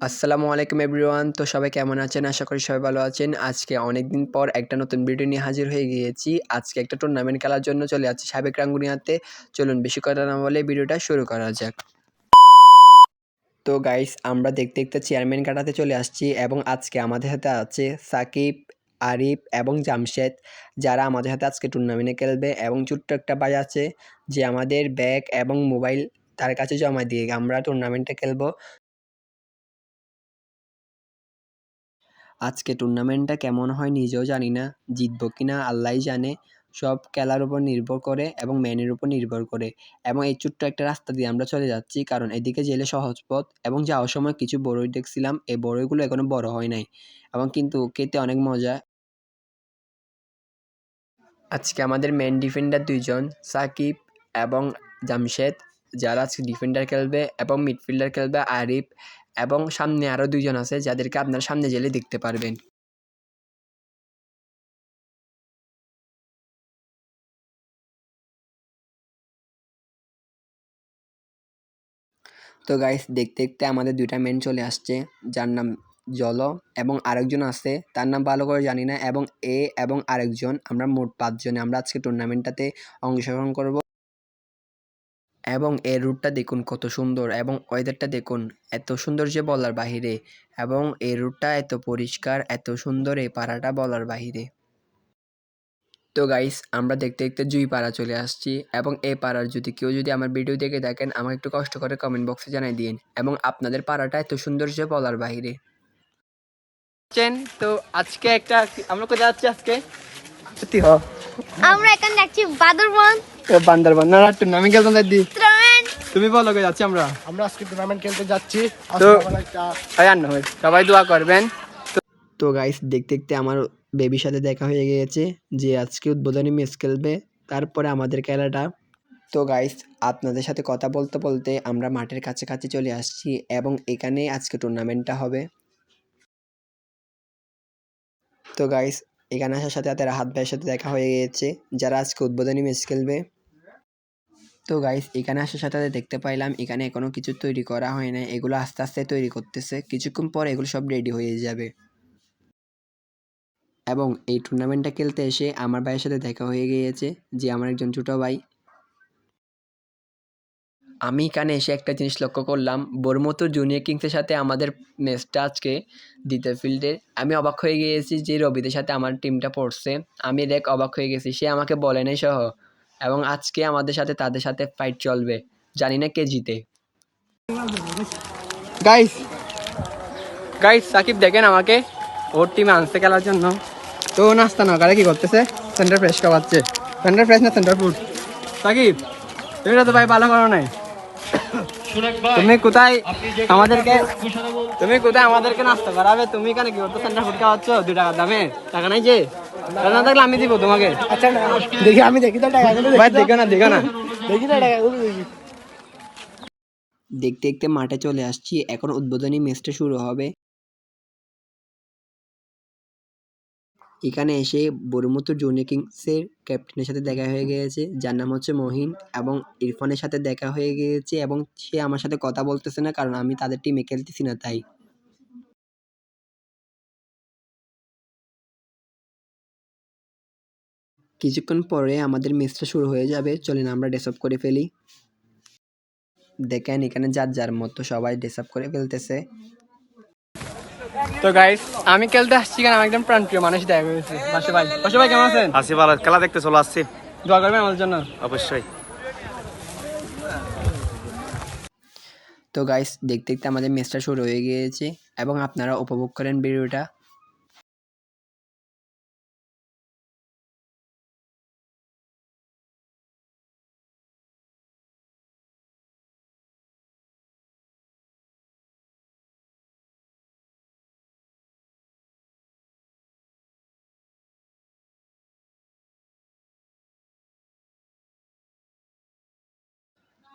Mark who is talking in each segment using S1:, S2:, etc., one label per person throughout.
S1: আসসালামু আলাইকুম এভরিওয়ান। তো সবাই কেমন আছেন? আশা করি সবাই ভালো আছেন। আজকে অনেকদিন পর একটা নতুন ভিডিও নিয়ে হাজির হয়ে গিয়েছি। আজকে একটা টুর্নামেন্ট খেলার জন্য চলে যাচ্ছি সাবেক রাঙ্গুনিয়াতে। চলুন বেশি কথা না বলে ভিডিওটা শুরু করা যাক। তো গাইস, আমরা দেখতে দেখতে চেয়ারম্যান কাটাতে চলে আসছি এবং আজকে আমাদের সাথে আছে সাকিব, আরিফ এবং জামশেদ, যারা আমাদের সাথে আজকে টুর্নামেন্টে খেলবে। এবং ছোট্ট একটা ভাই আছে যে আমাদের ব্যাগ এবং মোবাইল তার কাছে জমা দিয়ে আমরা টুর্নামেন্টে খেলবো। আজকে টুর্নামেন্টটা কেমন হয় নিজেও জানি না, জিতবো কিনা আল্লাহই জানে। সব খেলার উপর নির্ভর করে এবং ম্যানের উপর নির্ভর করে। এবং এই ছোট্ট একটা রাস্তা দিয়ে আমরা চলে যাচ্ছি, কারণ এদিকে গেলে সহজ পথ। এবং যাওয়ার সময় কিছু বড়ই দেখছিলাম, এই বড়ইগুলো এখনো বড় হয় নাই এবং কিন্তু খেতে অনেক মজা। আজকে আমাদের মেন ডিফেন্ডার দুইজন, সাকিব এবং জামশেদ, যারা আজকে ডিফেন্ডার খেলবে, এবং মিডফিল্ডার খেলবে আরিফ, এবং সামনে আরও দুইজন আছে যাদেরকে আপনারা সামনে গেলে দেখতে পারবেন। তো গাইস, দেখতে দেখতে আমাদের দুইটা মেন চলে আসছে, যার নাম জল এবং আরেকজন আছে তার নাম ভালো করে জানি না, এবং এ এবং আরেকজন, আমরা মোট 5 জনে আমরা আজকে টুর্নামেন্টটাতে অংশগ্রহণ করব। এবং এর রুটটা দেখুন কত সুন্দর, এবং ওয়েদারটা দেখুন এত সুন্দর যে বলার বাহিরে। এবং এই রুটটা এত পরিষ্কার, এত সুন্দর, এই পাড়াটা বলার বাহিরে। তো গাইস, আমরা দেখতে দেখতে জুই পাড়া চলে আসছি, এবং এই পাড়ার যদি আমার ভিডিও দেখে থাকেন, আমাকে একটু কষ্ট করে কমেন্ট বক্সে জানাই দিন। এবং আপনাদের পাড়াটা এত সুন্দর যে বলার বাহিরে। তো আজকে একটা আমরা কোথায় যাচ্ছি আজকে? সত্যি হ,
S2: আমরা এখানে যাচ্ছি বান্দরবন।
S1: বান্দরবান না টুর্নামেন্ট খেলতে যাচ্ছি।
S2: টুর্নামেন্ট
S1: তুমি বলো কে যাচ্ছি আমরা?
S3: আমরা আজকে টুর্নামেন্ট খেলতে যাচ্ছি।
S1: তো সবাই দোয়া করবেন। তো গাইস, দেখতে দেখতে আমার বেবির সাথে দেখা হয়ে গিয়েছে যে আজকে উদ্বোধনী ম্যাচ খেলবে, তারপরে আমাদের খেলাটা। তো গাইস, আপনাদের সাথে কথা বলতে বলতে আমরা মাঠের কাছাকাছি চলে আসছি, এবং এখানে আজকে টুর্নামেন্টটা হবে। তো গাইস, এখানে আসার সাথে সাথে রাহাত ভাইয়ের সাথে দেখা হয়ে গিয়েছে, যারা আজকে উদ্বোধনী ম্যাচ খেলবে। তো গাইস, এখানে আসার সাথে সাথে দেখতে পাইলাম এখানে এখনো কিছু তৈরি করা হয় না, এগুলো আস্তে আস্তে তৈরি করতেছে, কিছুক্ষণ পর এগুলো সব রেডি হয়ে যাবে। এবং এই টুর্নামেন্টটা খেলতে এসে আমার ভাইয়ের সাথে দেখা হয়ে গিয়েছে, যে আমার একজন ছোট ভাই। আমি এখানে এসে একটা জিনিস লক্ষ্য করলাম, বরমতো জুনিয়র কিংসের সাথে আমাদের ম্যাচটা আজকে দ্বিতীয় ফিল্ডে। আমি অবাক হয়ে গিয়েছি যে রবিদের সাথে আমার টিমটা পড়ছে। আমি দেখ অবাক হয়ে গেছি, সে আমাকে বলে নাই সহ। এবং আজকে আমাদের সাথে তাদের সাথে ফাইট চলবে, জানি না কে জিতে। গাইস গাইস, সাকিব দেখেন আমাকে ওর টিমে আনতে খেলার জন্য। তো নাস্তা না করে কি করতেছে, সেন্টার ফ্রেশ খাওয়াচ্ছে। সেন্টার ফ্রেশ না সেন্টার ফুড। সাকিব, তুমি তো ভাই ভালো করো নাই। তুমি কোথায় আমাদেরকে নাস্তা করাবে? তুমি কেন কি করতো? সেন্টার ফুড খাওয়াচ্ছ 2 টাকার দামে। টাকা নাই যে, টাকা না থাকলে আমি দিব তোমাকে।
S3: আচ্ছা দেখি, আমি দেখি তো টাকাগুলো
S1: ভাই দেখো না
S3: দেখি তো টাকাগুলো দেখি।
S1: দেখতে দেখতে মাঠে চলে আসছি, এখন উদ্বোধনী ম্যাচটা শুরু হবে। এখানে এসে বরমুতো জুনিয়র কিংসের ক্যাপ্টেনের সাথে দেখা হয়ে গিয়েছে, যার নাম হচ্ছে মহিন, এবং ইরফানের সাথে দেখা হয়ে গিয়েছে, এবং সে আমার সাথে কথা বলতেছে না, কারণ আমি তাদের টিমে খেলতেছি না তাই। কিছুক্ষণ পরে আমাদের ম্যাচটা শুরু হয়ে যাবে, চলেন আমরা ড্রেস আপ করে ফেলি। দেখেন এখানে যার যার মতো সবাই ড্রেস আপ করে ফেলতেছে। তো গাইস, আমি খেলতে আসছি কারণ আমার একদম প্রাণপ্রিয় মানুষ দেখা হয়েছে। বাসু ভাই কেমন আছেন?
S4: আসি ভালো, খেলা দেখতে চলে আসছি।
S1: দোয়া করবেন আমাদের জন্য
S4: অবশ্যই।
S1: তো গাইস, দেখতে দেখতে আমাদের ম্যাচটা শুরু হয়ে গিয়েছে, এবং আপনারা উপভোগ করেন ভিডিওটা।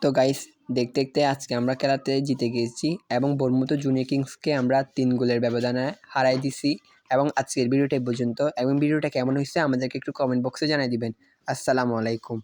S1: তো গাইস, দেখতে দেখতে আজকে আমরা খেলাতে জিতে গিয়েছি, এবং বরমুতো জুনিয়র কিংসকে আমরা 3 গোলের ব্যবধানে হারাই দিছি। এবং আজকের ভিডিওটা এই পর্যন্ত, এবং ভিডিওটা কেমন হয়েছে আমাদেরকে একটু কমেন্ট বক্সে জানিয়ে দিবেন। আসসালামু আলাইকুম।